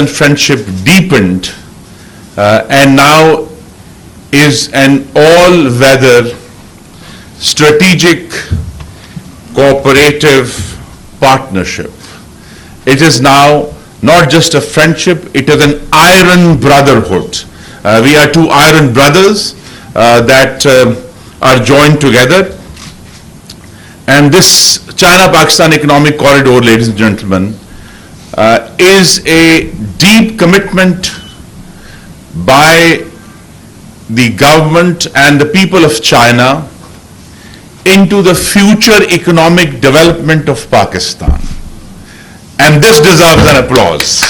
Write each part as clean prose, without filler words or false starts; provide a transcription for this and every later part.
China-Pakistan friendship deepened and now is an all-weather strategic cooperative partnership. It is now not just a friendship, it is an iron brotherhood. We are two iron brothers that are joined together. And this China-Pakistan economic corridor, ladies and gentlemen, is a deep commitment by the government and the people of China into the future economic development of Pakistan. And this deserves an applause.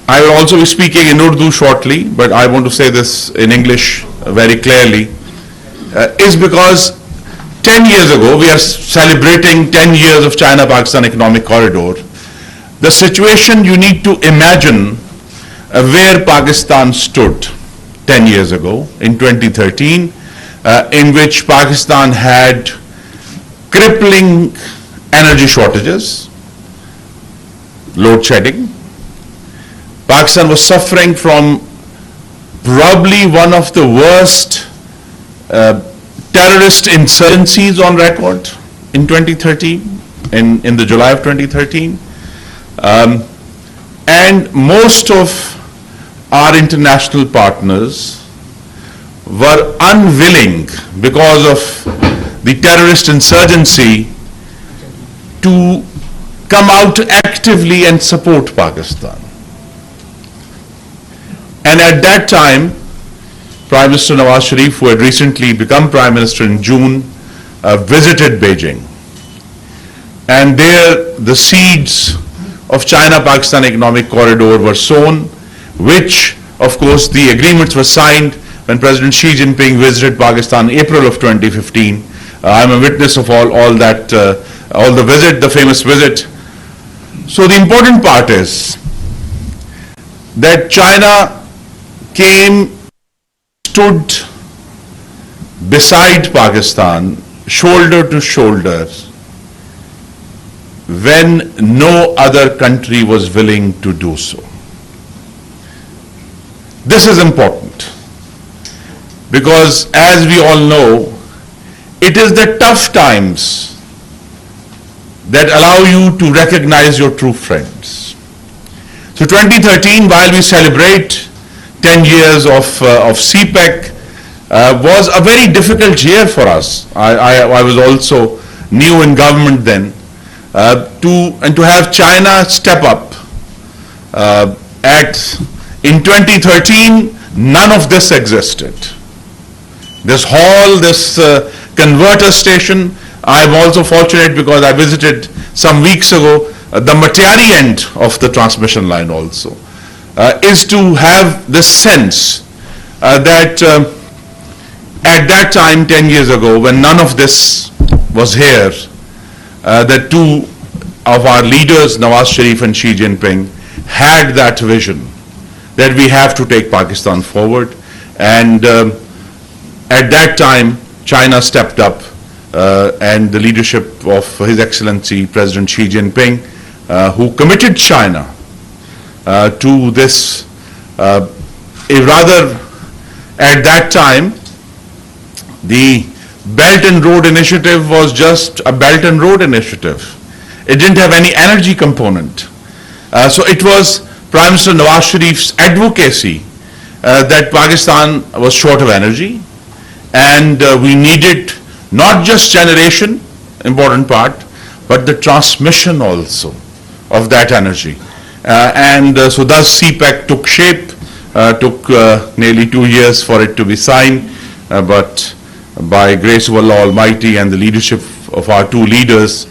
I will also be speaking in Urdu shortly, but I want to say this in English very clearly, is because 10 years ago, we are celebrating 10 years of China-Pakistan economic corridor. The situation you need to imagine where Pakistan stood 10 years ago in 2013, in which Pakistan had crippling energy shortages, load shedding. Pakistan was suffering from probably one of the worst terrorist insurgencies on record in 2013, in the July of 2013. And most of our international partners were unwilling, because of the terrorist insurgency, to come out actively and support Pakistan. And at that time, Prime Minister Nawaz Sharif, who had recently become Prime Minister in June, visited Beijing. And there the seeds of China-Pakistan economic corridor were sown, which, of course, the agreements were signed when President Xi Jinping visited Pakistan in April of 2015. I'm a witness of all the visit, the famous visit. So the important part is that China stood beside Pakistan, shoulder to shoulder, when no other country was willing to do so. This is important because, as we all know, it is the tough times that allow you to recognize your true friends. So 2013, while we celebrate 10 years of CPEC, was a very difficult year for us. I was also new in government then. To have China step up in 2013, none of this existed. This hall, this converter station, I'm also fortunate because I visited some weeks ago the Matiari end of the transmission line also, is to have the sense that at that time, 10 years ago, when none of this was here, the two of our leaders, Nawaz Sharif and Xi Jinping, had that vision that we have to take Pakistan forward. And at that time, China stepped up, and the leadership of His Excellency President Xi Jinping, who committed China to this, rather at that time, the Belt and Road Initiative was just a Belt and Road Initiative. It didn't have any energy component. So it was Prime Minister Nawaz Sharif's advocacy that Pakistan was short of energy, and we needed not just generation, important part, but the transmission also of that energy. So thus CPEC took shape, took nearly 2 years for it to be signed, but by grace of Allah Almighty and the leadership of our two leaders,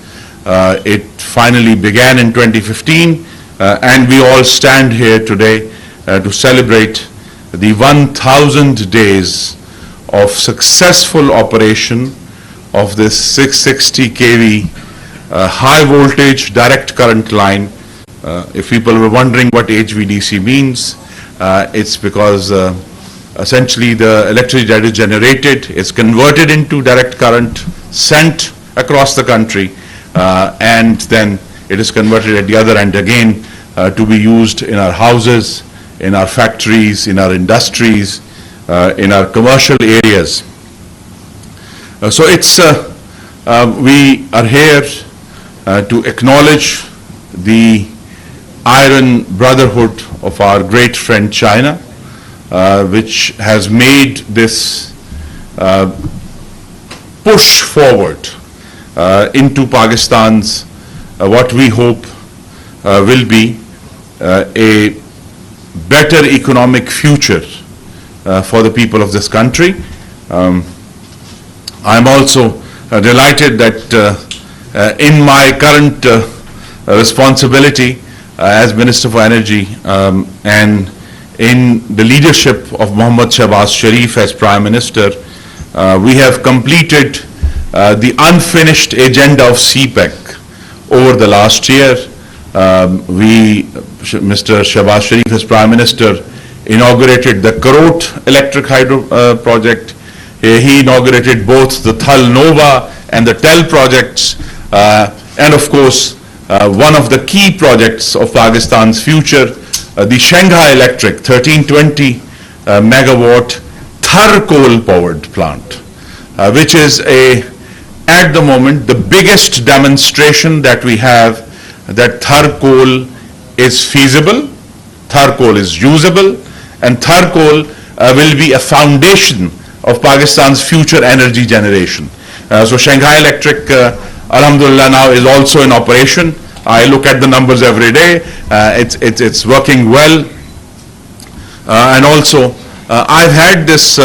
it finally began in 2015, and we all stand here today to celebrate the 1,000 days of successful operation of this 660 kV high voltage direct current line. If people were wondering what HVDC means, it's because essentially the electricity that is generated is converted into direct current, sent across the country, and then it is converted at the other end again to be used in our houses, in our factories, in our industries, in our commercial areas. So it's we are here to acknowledge the iron brotherhood of our great friend China, which has made this push forward into Pakistan's what we hope will be a better economic future for the people of this country. I'm also delighted that in my current responsibility as Minister for Energy and in the leadership of Mohammad Shahbaz Sharif as Prime Minister, we have completed the unfinished agenda of CPEC over the last year. Mr. Shahbaz Sharif as Prime Minister inaugurated the Karot electric hydro project. He inaugurated both the Thal Nova and the TEL projects, and of course one of the key projects of Pakistan's future, the Shanghai Electric 1320 megawatt Thar coal powered plant, which is at the moment the biggest demonstration that we have that Thar coal is feasible, Thar coal is usable, and Thar coal will be a foundation of Pakistan's future energy generation. So Shanghai Electric, alhamdulillah, now is also in operation. I look at the numbers every day. It's working well. And also, I've had this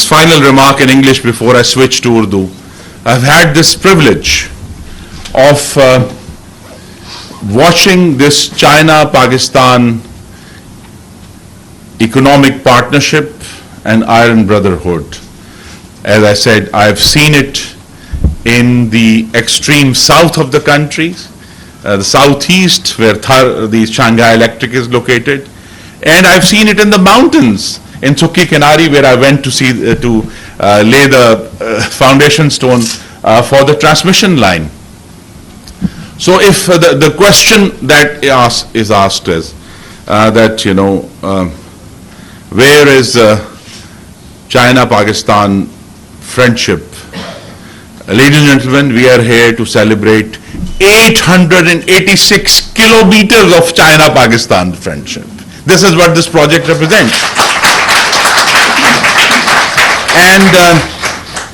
final remark in English before I switch to Urdu. I've had this privilege of watching this China-Pakistan economic partnership and iron brotherhood. As I said, I've seen it in the extreme south of the country, the southeast where the Shanghai Electric is located, and I've seen it in the mountains in Sukhi Kinari, where I went to see to lay the foundation stone for the transmission line. So if the question that is asked is that, you know, where is China-Pakistan friendship? Ladies and gentlemen, we are here to celebrate 886 kilometers of China-Pakistan friendship. This is what this project represents. And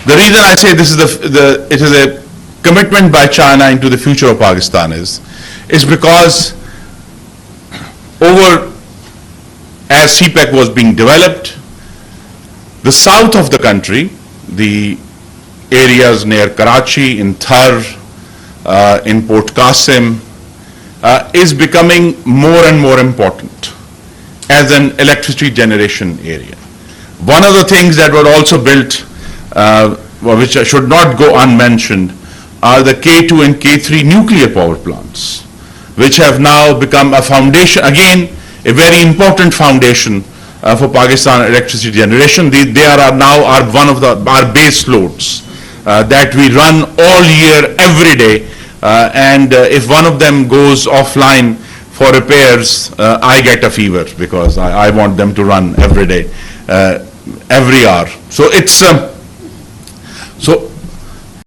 the reason I say this is it is a commitment by China into the future of Pakistan is because as CPEC was being developed, the south of the country, the areas near Karachi, in Thar, in Port Qasim, is becoming more and more important as an electricity generation area. One of the things that were also built, which should not go unmentioned, are the K2 and K3 nuclear power plants, which have now become a foundation, again, a very important foundation for Pakistan electricity generation. They are now one of our base loads that we run all year, every day, and if one of them goes offline for repairs, I get a fever because I want them to run every day, every hour. So it's so